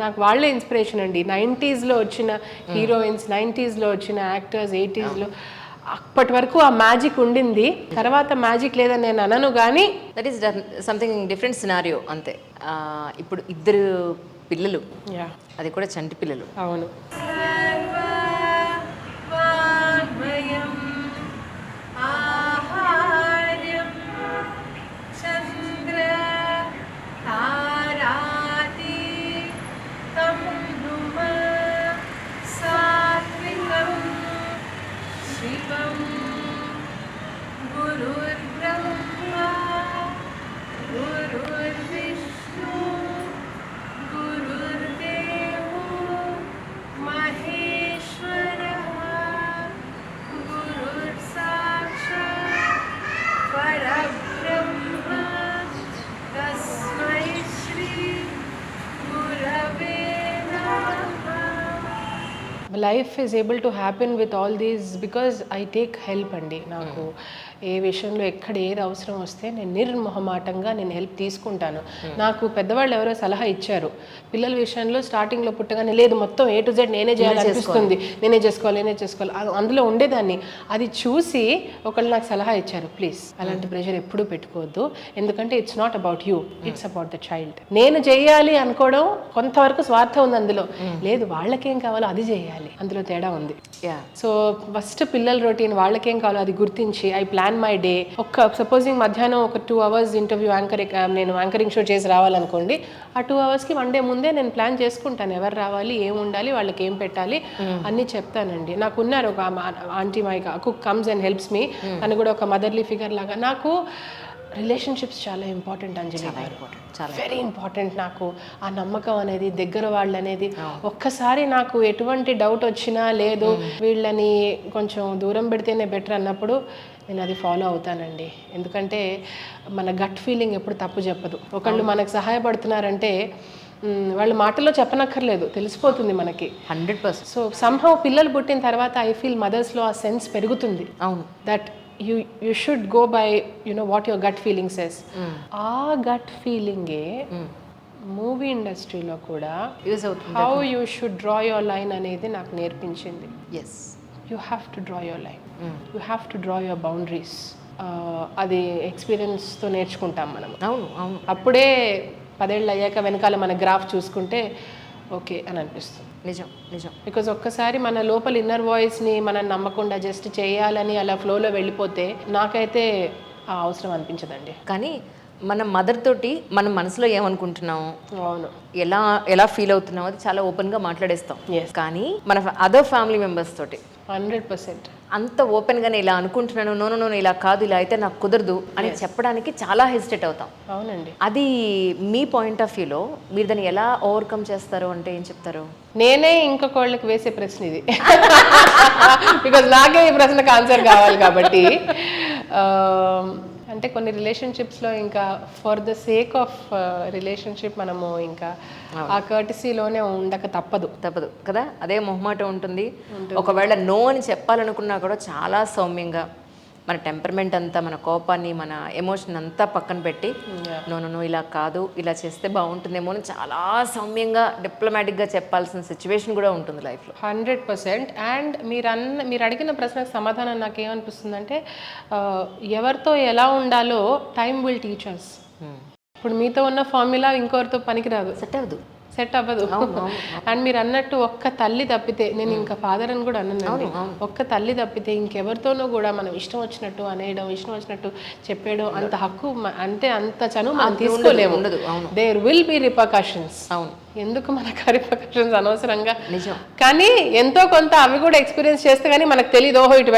నాకు వాళ్ళే ఇన్స్పిరేషన్ అండి. 90s లో వచ్చిన హీరోయిన్స్, 90s లో వచ్చిన యాక్టర్స్, 80s లో అప్పటి వరకు ఆ మ్యాజిక్ ఉండింది. తర్వాత మ్యాజిక్ లేదని నేను అనను, కానీ that is something different scenario అంతే. ఇప్పుడు 2 పిల్లలు, అది కూడా చంటి పిల్లలు. అవును. Life is able to happen with all these because I take help అండి. నాకు ఏ విషయంలో ఎక్కడ ఏది అవసరం వస్తే నేను నిర్మొహమాటంగా నేను హెల్ప్ తీసుకుంటాను. నాకు పెద్దవాళ్ళు ఎవరో సలహా ఇచ్చారు, పిల్లల విషయంలో స్టార్టింగ్లో పుట్టగానే లేదు మొత్తం A to Z నేనే చేయాలనిపిస్తుంది, నేనే చేసుకోవాలి. అందులో ఉండేదాన్ని. అది చూసి ఒకళ్ళు నాకు సలహా ఇచ్చారు, ప్లీజ్ అలాంటి ప్రెషర్ ఎప్పుడూ పెట్టుకోవద్దు, ఎందుకంటే it's not about you, it's about the child. నేను చేయాలి అనుకోవడం కొంతవరకు స్వార్థం ఉంది అందులో, లేదు వాళ్ళకేం కావాలో అది చేయాలి, అందులో తేడా ఉంది. సో ఫస్ట్ పిల్లల రొటీన్ వాళ్ళకేం కావాలో అది గుర్తించి I plan my day. Supposing మధ్యాహ్నం ఒక 2 hours ఇంటర్వ్యూ నేను యాంకరింగ్ షో చేసి రావాలనుకోండి, ఆ 2 hours వన్ డే ముందే నేను ప్లాన్ చేసుకుంటాను, ఎవరు రావాలి, ఏం ఉండాలి, వాళ్ళకి ఏం పెట్టాలి అన్నీ చెప్తానండి. నాకు ఉన్నారు ఒక aunty, my cook comes and helps me, తను కూడా ఒక మదర్లీ ఫిగర్ లాగా. నాకు రిలేషన్షిప్స్ చాలా ఇంపార్టెంట్ అంజలి గారు, వెరీ ఇంపార్టెంట్. నాకు ఆ నమ్మకం అనేది, దగ్గర వాళ్ళు అనేది, ఒక్కసారి నాకు ఎటువంటి డౌట్ వచ్చినా లేదు వీళ్ళని కొంచెం దూరం పెడితేనే బెటర్ అన్నప్పుడు నేను అది ఫాలో అవుతానండి. ఎందుకంటే మన గట్ ఫీలింగ్ ఎప్పుడు తప్పు చెప్పదు. ఒకళ్ళు మనకు సహాయపడుతున్నారంటే వాళ్ళ మాటల్లో చెప్పనక్కర్లేదు, తెలిసిపోతుంది మనకి 100%. సో సమ్హౌ పిల్లలు పుట్టిన తర్వాత ఐ ఫీల్ మదర్స్లో ఆ సెన్స్ పెరుగుతుంది. అవును, that you should go by what your gut feeling says. ఆ గట్ ఫీలింగే మూవీ ఇండస్ట్రీలో కూడా యూజ్ అవుతుంది. How you should draw your line అనేది నాకు నేర్పించింది. Yes, you have to draw your line, you have to draw your boundaries. అది ఎక్స్పీరియన్స్తో నేర్చుకుంటాం మనం. అవును అవును. అప్పుడే 10 ఏళ్ళు అయ్యాక వెనకాల మన గ్రాఫ్ చూసుకుంటే ఓకే అని అనిపిస్తుంది. నిజం నిజం. బికాజ్ ఒక్కసారి మన లోపల ఇన్నర్ వాయిస్ని మనం నమ్మకుండా జస్ట్ చేయాలని అలా ఫ్లోలో వెళ్ళిపోతే నాకైతే ఆ అవసరం అనిపించదండి. కానీ మన మదర్ తోటి మనం మనసులో ఏమనుకుంటున్నాము, అవును, ఎలా ఫీల్ అవుతున్నాం అది చాలా ఓపెన్గా మాట్లాడేస్తాం. Yes. కానీ మన అదర్ ఫ్యామిలీ మెంబర్స్ తోటి 100% అంత ఓపెన్గానే ఇలా అనుకుంటున్నాను, నో ఇలా కాదు, ఇలా అయితే నాకు కుదరదు అని చెప్పడానికి చాలా హెసిటేట్ అవుతాం. అవునండి. అది మీ పాయింట్ ఆఫ్ వ్యూలో మీరు దాన్ని ఎలా ఓవర్కమ్ చేస్తారు అంటే ఏం చెప్తారు? నేనే ఇంకొకళ్ళకి వేసే ప్రశ్న ఇది, బికాజ్ నాకే ఈ ప్రశ్నకు ఆన్సర్ కావాలి కాబట్టి. అంటే కొన్ని రిలేషన్షిప్స్లో ఇంకా for the sake of relationship మనము ఇంకా ఆ కర్టసీలోనే ఉండక తప్పదు కదా. అదే మొహమాటం ఉంటుంది. ఒకవేళ నో అని చెప్పాలనుకున్నా కూడా చాలా సౌమ్యంగా మన టెంపర్మెంట్ అంతా, మన కోపాన్ని, మన ఎమోషన్ అంతా పక్కన పెట్టి నో ఇలా కాదు, ఇలా చేస్తే బాగుంటుందేమో అని చాలా సౌమ్యంగా డిప్లొమాటిక్గా చెప్పాల్సిన సిచ్యువేషన్ కూడా ఉంటుంది లైఫ్లో. 100%. అండ్ మీరు అడిగిన ప్రశ్నకు సమాధానం నాకేమనిపిస్తుందంటే, ఎవరితో ఎలా ఉండాలో టైం విల్ టీచ్ us. ఇప్పుడు మీతో ఉన్న ఫార్ములా ఇంకొకరితో పనికిరాదు, సెట్ అవ్వదు. అండ్ మీరు అన్నట్టు ఒక్క తల్లి తప్పితే, నేను ఇంకా ఫాదర్ అని కూడా అన్నానండి, ఒక్క తల్లి తప్పితే ఇంకెవరితోనూ కూడా మనం ఇష్టం వచ్చినట్టు అనేయడం, ఇష్టం వచ్చినట్టు చెప్పేయడం అంత హక్కు, అంటే అంత చనువు మనం తీసుకోలేము. There will be repercussions. అవును. ఎందుకు మనకు రిపర్కషన్స్ అనవసరంగా. నిజం. కానీ ఎంతో కొంత అవి కూడా ఎక్స్పీరియన్స్ చేస్తే కానీ మనకు తెలియదు, ఓహో ఇటు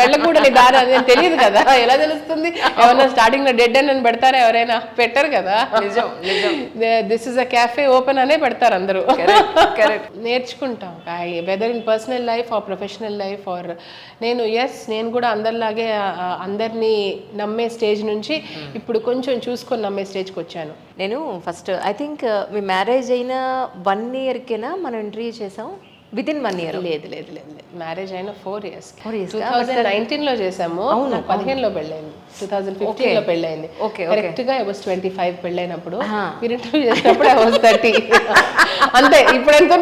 వెళ్ళకూడని దారి అని తెలియదు కదా. ఎలా తెలుస్తుంది? ఎవరైనా స్టార్టింగ్ లో డెడ్ అని పెడతారా? ఎవరైనా పెట్టరు కదా. This is a cafe open అనే పెడతారు అందరూ. నేర్చుకుంటాం whether in personal life or professional life or. నేను కూడా అందరిలాగే అందరినీ నమ్మే స్టేజ్ నుంచి ఇప్పుడు కొంచెం చూసుకొని నమ్మే స్టేజ్కి వచ్చాను. నేను first I think me marriage అయిన 1 yearకేనా మనం ఇంటర్వ్యూ చేసాం? Within 1 year? లేదు మ్యారేజ్ అయిన 4 years. 2019లో చేసాము. 15లో పెళ్ళైంది, 2015లో పెళ్ళైంది. కరెక్ట్ గా I was 25 పెళ్ళైనప్పుడు. మీరు ఇంటర్వ్యూ చేసినప్పుడు I was 30. అంతే. ఇప్పుడు ఎంత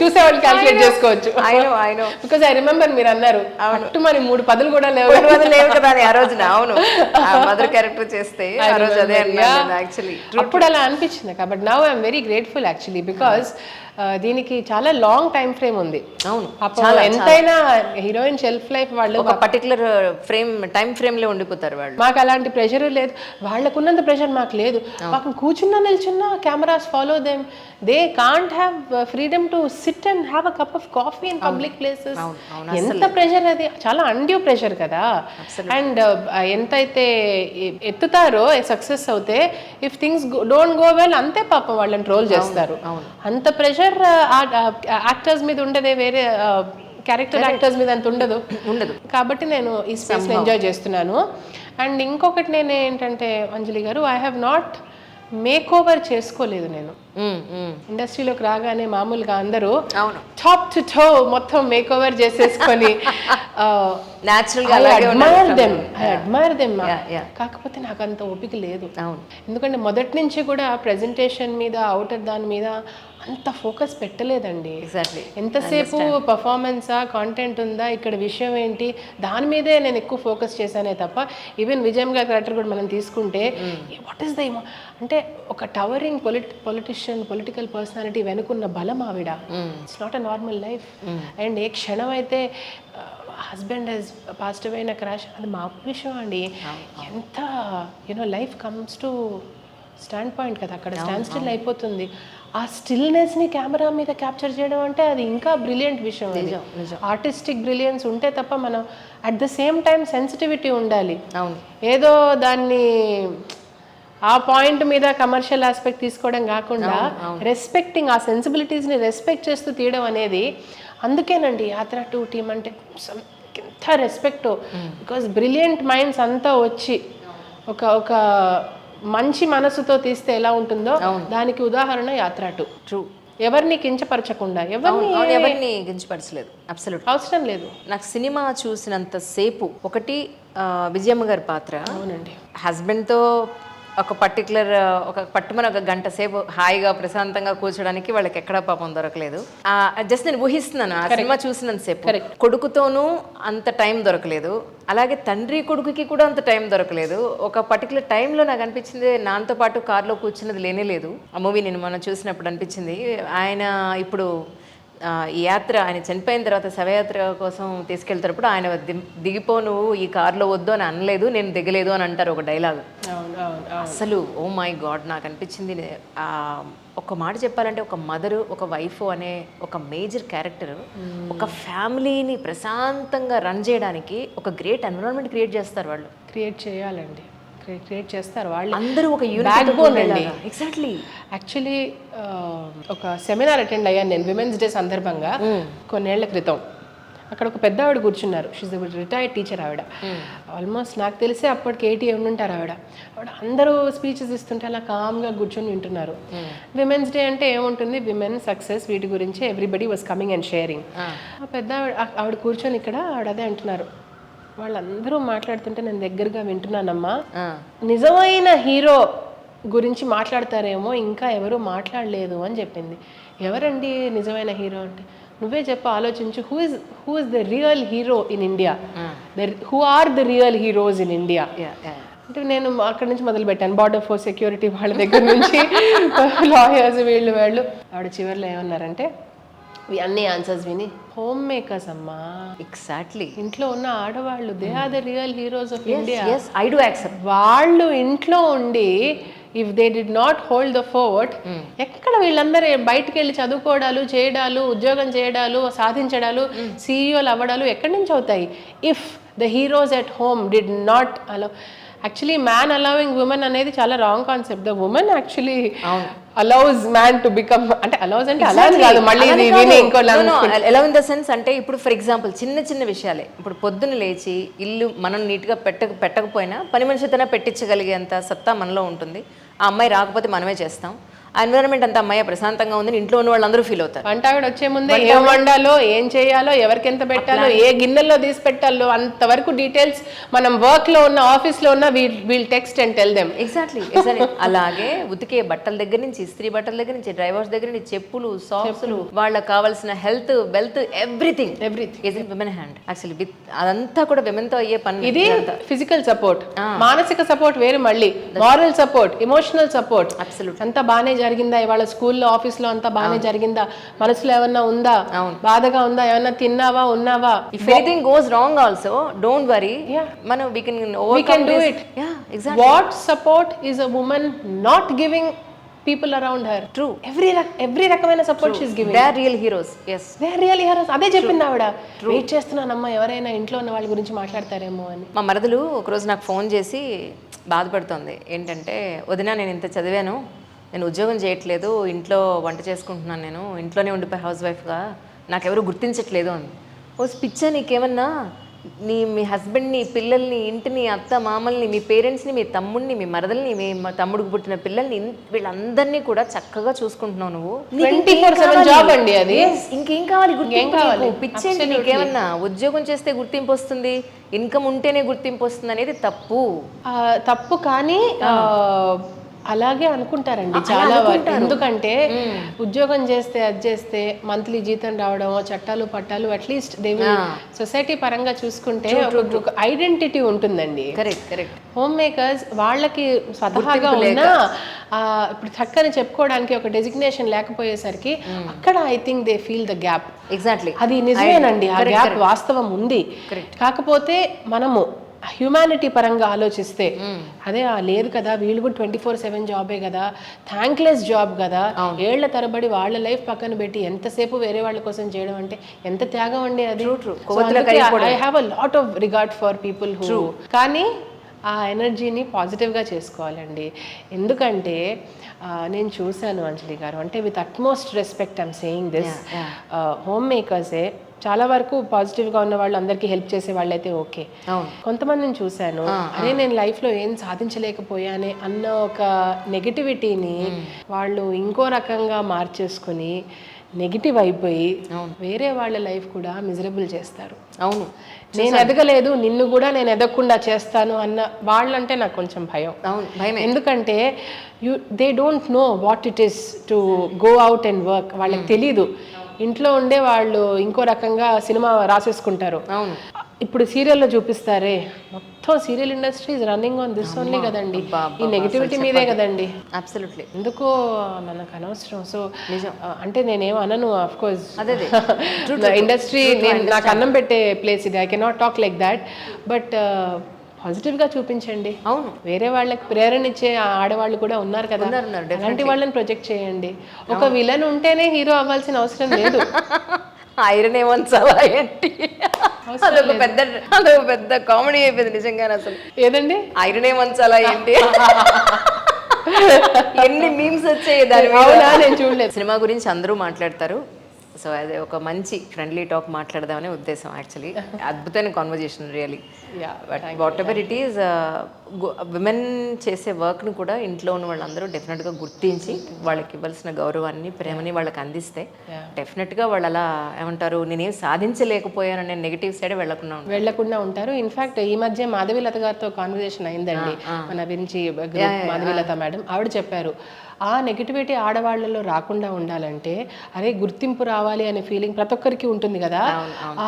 చూసే వాళ్ళు క్యాల్కులేట్ చేసుకోవచ్చు. బికాస్ ఐ రిమెంబర్ మీరు అన్నారు అట్టు మరి 3 పదులు కూడా లేవు కదా ఆ రోజున. అవును, మదర్ క్యారెక్టర్ చేస్తే అప్పుడు అలా అనిపించింది. కాబట్టి now I'm very grateful actually, because దీనికి చాలా లాంగ్ టైం ఫ్రేమ్ ఉంది. అవును, ఎంతైనా హీరోయిన్ షెల్ఫ్ లైఫ్ వాళ్ళు ఒక పర్టికులర్ టైం ఫ్రేమ్ లో ఉండిపోతారు వాళ్ళు. మాకు అలాంటి ప్రెషర్ లేదు, వాళ్ళకున్నంత ప్రెషర్ మాకు లేదు. మాకు కూర్చున్నా నిల్చున్నా cameras follow them. They can't have freedom to sit and have a cup of coffee in public places. ఎంత ప్రెషర్ అది, చాలా అన్డ్యూ ప్రెషర్ కదా. అండ్ ఎంతైతే ఎత్తుతారో సక్సెస్ అవుతే, if things don't go well అంతే పాపం వాళ్ళని ట్రోల్ చేస్తారు. అంత ప్రెషర్ యాక్టర్స్ మీద ఉండదే, వేరే క్యారెక్టర్ యాక్టర్స్ మీద అంత ఉండదు. కాబట్టి నేను ఈ స్పేస్ ఎంజాయ్ చేస్తున్నాను. అండ్ ఇంకొకటి నేను ఏంటంటే అంజలి గారు, I have not make over చేసుకోలేదు. నేను ఇండస్ట్రీలోకి రాగానే మామూలుగా అందరూ టాప్ టు టో మొత్తం మేక్ ఓవర్ చేసేసుకొని అడ్మైర్ దెమ్. కాకపోతే నాకు అంత ఓపిక లేదు. ఎందుకంటే మొదటి నుంచి కూడా ప్రెజెంటేషన్ మీద, అవుటర్ దాని మీద అంత ఫోకస్ పెట్టలేదండి. ఎంతసేపు పర్ఫార్మెన్సా, కాంటెంట్ ఉందా, ఇక్కడ విషయం ఏంటి, దాని మీదే నేను ఎక్కువ ఫోకస్ చేశానే తప్ప, ఈవెన్ విజయం గారి క్యారెక్టర్ కూడా మనం తీసుకుంటే వాట్ ఈస్ ద అంటే ఒక టవరింగ్ పొలిటికల్ పర్సనాలిటీ వెనుకున్న బలం ఆవిడ. It's not a normal life. And ఏ క్షణం అయితే husband he's passed away in a crash, అది మా విషయం అండి. ఎంత life comes to stand point కదా, అక్కడ స్టాండ్ స్టిల్ అయిపోతుంది. ఆ స్టిల్నెస్ని కెమెరా మీద క్యాప్చర్ చేయడం అంటే అది ఇంకా బ్రిలియంట్ విషయం. ఆర్టిస్టిక్ బ్రిలియన్స్ ఉంటే తప్ప మనం at the same time sensitivity ఉండాలి. ఏదో దాన్ని ఆ పాయింట్ మీద కమర్షియల్ ఆస్పెక్ట్ తీసుకోవడం కాకుండా రెస్పెక్టింగ్, ఆ సెన్సిబిలిటీస్ని రెస్పెక్ట్ చేస్తూ తీయడం అనేది. అందుకేనండి యాత్ర 2 టీమ్ అంటే ఎంత రెస్పెక్ట్. బికాస్ బ్రిలియంట్ మైండ్స్ అంతా వచ్చి ఒక మంచి మనసుతో తీస్తే ఎలా ఉంటుందో దానికి ఉదాహరణ యాత్ర 2. ట్రూ. ఎవరిని కించపరచకుండా, ఎవరిని కించపరచలేదు, అబ్సల్యూట్ అవసరం లేదు. నాకు సినిమా చూసినంత సేపు ఒకటి విజయమ్మ గారి పాత్ర. అవునండి. హస్బెండ్తో ఒక పట్టుమని ఒక గంట సేపు హాయిగా ప్రశాంతంగా కూర్చోడానికి వాళ్ళకి ఎక్కడా పాపం దొరకలేదు. జస్ట్ నేను ఊహిస్తున్నాను ఆ సినిమా చూసినంత సేపు. కొడుకుతోనూ అంత టైం దొరకలేదు, అలాగే తండ్రి కొడుకుకి కూడా అంత టైం దొరకలేదు. ఒక పర్టికులర్ టైంలో నాకు అనిపించింది, నాతో పాటు కార్లో కూర్చున్నది లేనేలేదు. ఆ మూవీ నేను మనం చూసినప్పుడు అనిపించింది, ఆయన ఇప్పుడు ఈ యాత్ర ఆయన చనిపోయిన తర్వాత శవయాత్ర కోసం తీసుకెళ్తున్నప్పుడు ఆయన దిగిపో, నువ్వు ఈ కార్లో వద్దు అని అనలేదు, నేను దిగలేదు అని అంటారు ఒక డైలాగ్. అసలు ఓ మై గాడ్, నాకు అనిపించింది. ఒక మాట చెప్పాలంటే ఒక మదరు, ఒక వైఫ్ అనే ఒక మేజర్ క్యారెక్టర్ ఒక ఫ్యామిలీని ప్రశాంతంగా రన్ చేయడానికి ఒక గ్రేట్ ఎన్విరాన్మెంట్ క్రియేట్ చేస్తారు. వాళ్ళు క్రియేట్ చేస్తారు వాళ్ళు అందరూ ఒక ఎగ్జాక్ట్లీ. యాక్చువల్లీ ఒక సెమినార్ అటెండ్ అయ్యాను నేను విమెన్స్ డే సందర్భంగా కొన్నేళ్ల క్రితం. అక్కడ ఒక పెద్ద ఆవిడ కూర్చున్నారు. షీజ్ రిటైర్డ్ టీచర్ ఆవిడ. ఆల్మోస్ట్ నాకు తెలిసే అప్పటికి 80 ఉంటారు ఆవిడ. అందరూ స్పీచెస్ ఇస్తుంటే అలా కామ్గా కూర్చొని వింటున్నారు. విమెన్స్ డే అంటే ఏముంటుంది, విమెన్ సక్సెస్, వీటి గురించి everybody was coming and sharing. ఆ పెద్ద ఆవిడ కూర్చొని ఇక్కడ ఆవిడ అదే అంటున్నారు, వాళ్ళందరూ మాట్లాడుతుంటే నేను దగ్గరగా వింటున్నానమ్మా, నిజమైన హీరో గురించి మాట్లాడతారేమో, ఇంకా ఎవరు మాట్లాడలేదు అని చెప్పింది. ఎవరండి నిజమైన హీరో అంటే, నువ్వే చెప్పు, ఆలోచించు. Who is the real hero in India, who are the real heroes in India అంటే నేను అక్కడి నుంచి మొదలు పెట్టాను. బార్డర్ ఫోర్స్ సెక్యూరిటీ వాళ్ళ దగ్గర నుంచి లాయర్స్, వీళ్ళు ఆవిడ చివరిలో ఏమన్నారంటే, అన్ని ఆన్సర్స్ విని, హోమ్ మేకర్స్ అమ్మా, ఎగ్జాక్ట్లీ ఇంట్లో ఉన్న ఆడవాళ్ళు, they are the real heroes of India. I do accept. వాళ్ళు ఇంట్లో ఉండి if they did not hold the fort, ఎక్కడ వీళ్ళందరూ బయటకు వెళ్ళి చదువుకోవడాలు, చేయడాలు, ఉద్యోగం చేయడాలు, సాధించడాలు, సీఈఓలు అవ్వడాలు ఎక్కడి నుంచి అవుతాయి? If the heroes at home did not allow. Actually man allowing women అనేది చాలా wrong concept. The women actually allows man to become, అంటే అలౌస్ అంటే అలా కాదు, మళ్ళీ ఇంకో ఎలా ఇన్ ద సెన్స్ అంటే ఇప్పుడు ఫర్ ఎగ్జాంపుల్ చిన్న చిన్న విషయాలే, ఇప్పుడు పొద్దున్న లేచి ఇల్లు మనం నీట్గా పెట్టకపోయినా పని మనిషి తన పెట్టించగలిగేంత సత్తా మనలో ఉంటుంది. ఆ అమ్మాయి రాకపోతే మనమే చేస్తాం. ఆ ఎన్విరాన్మెంట్ అంతా అమ్మాయి ప్రశాంతంగా ఉంది, ఇంట్లో ఉన్న వాళ్ళందరూ ఫీల్ అవుతారు. వంట ఆవిడ వచ్చే ముందే ఏం వండాలో, ఏం చేయాలో, ఎవరికి ఎంత పెట్టాలో, ఏ గిన్నెల్లో తీసి పెట్టాలో అంతవరకు డీటెయిల్స్ మనం వర్క్ లో ఉన్న, ఆఫీస్ లో ఉన్న we'll text and tell them. Exactly. అలాగే ఉతికే బట్టల దగ్గర నుంచి, ఇస్త్రీ బట్టల దగ్గర నుంచి, డ్రైవర్స్ దగ్గర నుంచి, చెప్పులు, సాక్స్లు, వాళ్ళకి కావాల్సిన health, wealth, everything is in women hand. Actually అదంతా కూడా విమెన్ తో అయ్యే పని. ఇది ఫిజికల్ సపోర్ట్, మానసిక సపోర్ట్ వేరు, మళ్ళీ moral support, emotional support. Absolute. అంతా బానే జరిగిందా, ఇవాళ స్కూల్లో, ఆఫీస్ లో అంతా బానే జరిగిందా, మనసులో ఏమన్నా ఉందా, బాధగా ఉందా, ఏమన్నా తిన్నావా, ఉన్నావా? If anything goes wrong also, don't worry. మనం we can do it. Yeah, exactly. What support is a woman not giving people around her? True. Every రకమైన support she is giving. They are real heroes. Yes. They are real heroes. అదే చెప్పింది ఆవిడ. Wait చేస్తున్నానమ్మా ఎవరైనా ఇంట్లో ఉన్న వాళ్ళ గురించి మాట్లాడతారేమో అని. మా మరదలు ఒకరోజు నాకు ఫోన్ చేసి బాధపడుతోంది. ఏంటంటే, వదినా నేను ఇంత చదివాను, నేను ఉద్యోగం చేయట్లేదు, ఇంట్లో వంట చేసుకుంటున్నాను, నేను ఇంట్లోనే ఉండిపోయి హౌస్ వైఫ్గా, నాకెవరు గుర్తించట్లేదు అని. ఓ పిచ్చా నీకేమన్నా, మీ హస్బెండ్ని, పిల్లల్ని, ఇంటిని, అత్త మామల్ని, మీ పేరెంట్స్ని, మీ తమ్ముడిని, మీ మరదల్ని, మీ తమ్ముడికి పుట్టిన పిల్లల్ని, వీళ్ళందరినీ కూడా చక్కగా చూసుకుంటున్నావు నువ్వు. 24/7 జాబ్ అండి అది. ఇంకేం కావాలి? గుర్తింపు. పిచ్చేంటి నీకేమన్నా? ఉద్యోగం చేస్తే గుర్తింపు వస్తుంది, ఇన్కమ్ ఉంటేనే గుర్తింపు వస్తుంది అనేది తప్పు. కానీ అలాగే అనుకుంటారండి చాలా వరకు. ఎందుకంటే ఉద్యోగం చేస్తే, అది చేస్తే మంత్లీ జీతం రావడం, చట్టాలు పట్టాలు, అట్లీస్ట్ సొసైటీ పరంగా చూసుకుంటే ఒక ఐడెంటిటీ ఉంటుందండి. కరెక్ట్. హోమ్ మేకర్స్ వాళ్ళకి స్వతహాగా ఉన్నా ఇప్పుడు చక్కని చెప్పుకోవడానికి ఒక డెసిగ్నేషన్ లేకపోయేసరికి అక్కడ I think they feel the gap. Exactly. అది నిజమేనండి, ఆ గ్యాప్ వాస్తవం ఉంది. కాకపోతే మనము హ్యూమానిటీ పరంగా ఆలోచిస్తే అదే లేదు కదా, వీళ్ళు కూడా 24/7 జాబే కదా, థ్యాంక్లెస్ జాబ్ కదా, ఏళ్ల తరబడి వాళ్ళ లైఫ్ పక్కన పెట్టి ఎంతసేపు వేరే వాళ్ళ కోసం చేయడం అంటే ఎంత త్యాగం అండి అది. I have a lot of regard for people who. కానీ ఆ ఎనర్జీని పాజిటివ్గా చేసుకోవాలండి. ఎందుకంటే నేను చూశాను అంజలి గారు, అంటే with utmost respect I'm saying this, home మేకర్సే చాలా వరకు పాజిటివ్గా ఉన్న వాళ్ళు, అందరికీ హెల్ప్ చేసే వాళ్ళైతే ఓకే. కొంతమందిని చూశాను, అదే నేను లైఫ్లో ఏం సాధించలేకపోయానే అన్న ఒక నెగిటివిటీని వాళ్ళు ఇంకో రకంగా మార్చేసుకుని నెగిటివ్ అయిపోయి వేరే వాళ్ళ లైఫ్ కూడా మిజరబుల్ చేస్తారు. అవును, నేను ఎదగలేదు, నిన్ను కూడా నేను ఎదగకుండా చేస్తాను అన్న వాళ్ళంటే నాకు కొంచెం భయం. ఎందుకంటే they don't know what it is to go out and work. వాళ్ళకి తెలీదు. ఇంట్లో ఉండే వాళ్ళు ఇంకో రకంగా సినిమా రాసేసుకుంటారు. ఇప్పుడు సీరియల్లో చూపిస్తారే, మొత్తం serial industry is running on this only కదండి, ఈ నెగిటివిటీ మీదే కదండి. అబ్సల్యూట్లీ. ఎందుకో మనకు అనవసరం. సో అంటే నేనేం అనను, ఆఫ్ కోర్స్ ఇండస్ట్రీ నాకు అన్నం పెట్టే ప్లేస్ ఇది, I cannot talk like that, but పాజిటివ్గా చూపించండి. అవును, వేరే వాళ్ళకి ప్రేరణ ఇచ్చే ఆడవాళ్ళు కూడా ఉన్నారు కదా, అలాంటి వాళ్ళని ప్రొజెక్ట్ చేయండి. ఒక విలన్ ఉంటేనే హీరో అవ్వాల్సిన అవసరం లేదు. ఐరన్ ఏమన్నా ఏంటి, అదొక పెద్ద కామెడీ అయిపోయింది నిజంగానే. అసలు ఏదండి ఐరన్ ఏమంచాలా ఏంటి, ఎన్ని మీమ్స్ వచ్చాయి దాని మీద. నేను చూడలేదు. సినిమా గురించి అందరూ మాట్లాడతారు, సో అదే ఒక మంచి ఫ్రెండ్లీ టాక్ మాట్లాడదామనే ఉద్దేశం. యాక్చువల్లీ అద్భుతమైన conversation really. But what ever it is, women చేసే వర్క్ను కూడా ఇంట్లో ఉన్న వాళ్ళందరూ డెఫినెట్గా గుర్తించి వాళ్ళకి ఇవ్వాల్సిన గౌరవాన్ని, ప్రేమని వాళ్ళకి అందిస్తే డెఫినెట్గా వాళ్ళు అలా ఏమంటారు, నేనేం సాధించలేకపోయాను నేను నెగిటివ్ సైడ్ వెళ్లకుండా ఉంటారు. ఇన్ఫాక్ట్ ఈ మధ్య మాధవీలత గారితో కాన్వర్జేషన్ అయిందండి మన గురించి, మాధవీలత మేడం. ఆవిడ చెప్పారు, ఆ నెగిటివిటీ ఆడవాళ్లలో రాకుండా ఉండాలంటే, అరే గుర్తింపు రావాలి అనే ఫీలింగ్ ప్రతి ఒక్కరికి ఉంటుంది కదా,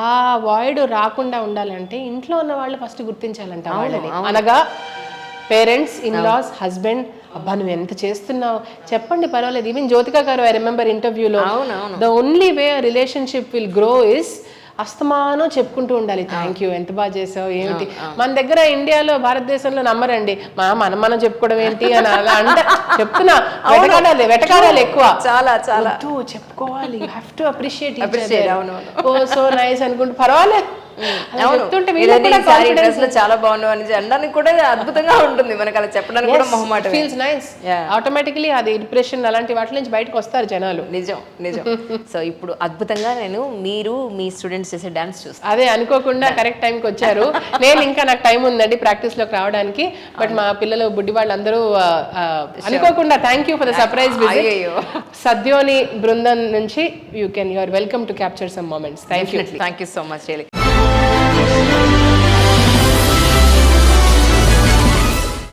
ఆ వాయిడ్ రాకుండా ఉండాలంటే ఇంట్లో ఉన్న వాళ్ళు ఫస్ట్ గుర్తించాలంట వాళ్ళని. అనగా పేరెంట్స్, ఇన్లాస్, హస్బెండ్, అబ్బా నువ్వు ఎంత చేస్తున్నావు చెప్పండి పర్వాలేదు. ఈవెన్ జ్యోతిక గారు, ఐ రిమెంబర్ ఇంటర్వ్యూలో, the only way relationship will grow is అస్తమానం చెప్పుకుంటూ ఉండాలి థ్యాంక్ యూ, ఎంత బాగా చేసావు, ఏమిటి. మన దగ్గర ఇండియాలో భారతదేశంలో నమ్మరండి, మనం చెప్పుకోవడం ఏంటి అని అలా అంటే చెప్తున్నా, వెటకారాలు ఎక్కువ. చాలా చాలా చెప్పుకోవాలి, you have to appreciate oh so nice అనుకుంటూ పర్వాలేదు చెప్తుంటే చాలా బాగున్నావు అని అనడానికి కూడా అద్భుతంగా ఉంటుంది, మనకు అలా చెప్పడానికి కూడా మొహమాట. Feels nice. ఆటోమేటికలీ అది డిప్రెషన్ అలాంటి వాటి నుంచి బయటకు వస్తారు జనాలు. నిజం నిజం. సో ఇప్పుడు అద్భుతంగా మీరు మీ స్టూడెంట్స్ చేసే డాన్స్ చూస్తాను. అదే అనుకోకుండా కరెక్ట్ టైంకి వచ్చారు. నేను ఇంకా నాకు టైం ఉందండి ప్రాక్టీస్ లోకి రావడానికి, బట్ మా పిల్లలు బుడ్డి వాళ్ళందరూ అనుకోకుండా thank you for the surprise visit. సద్యోని బృందం నుంచి you are welcome to capture some moments. Thank you so much.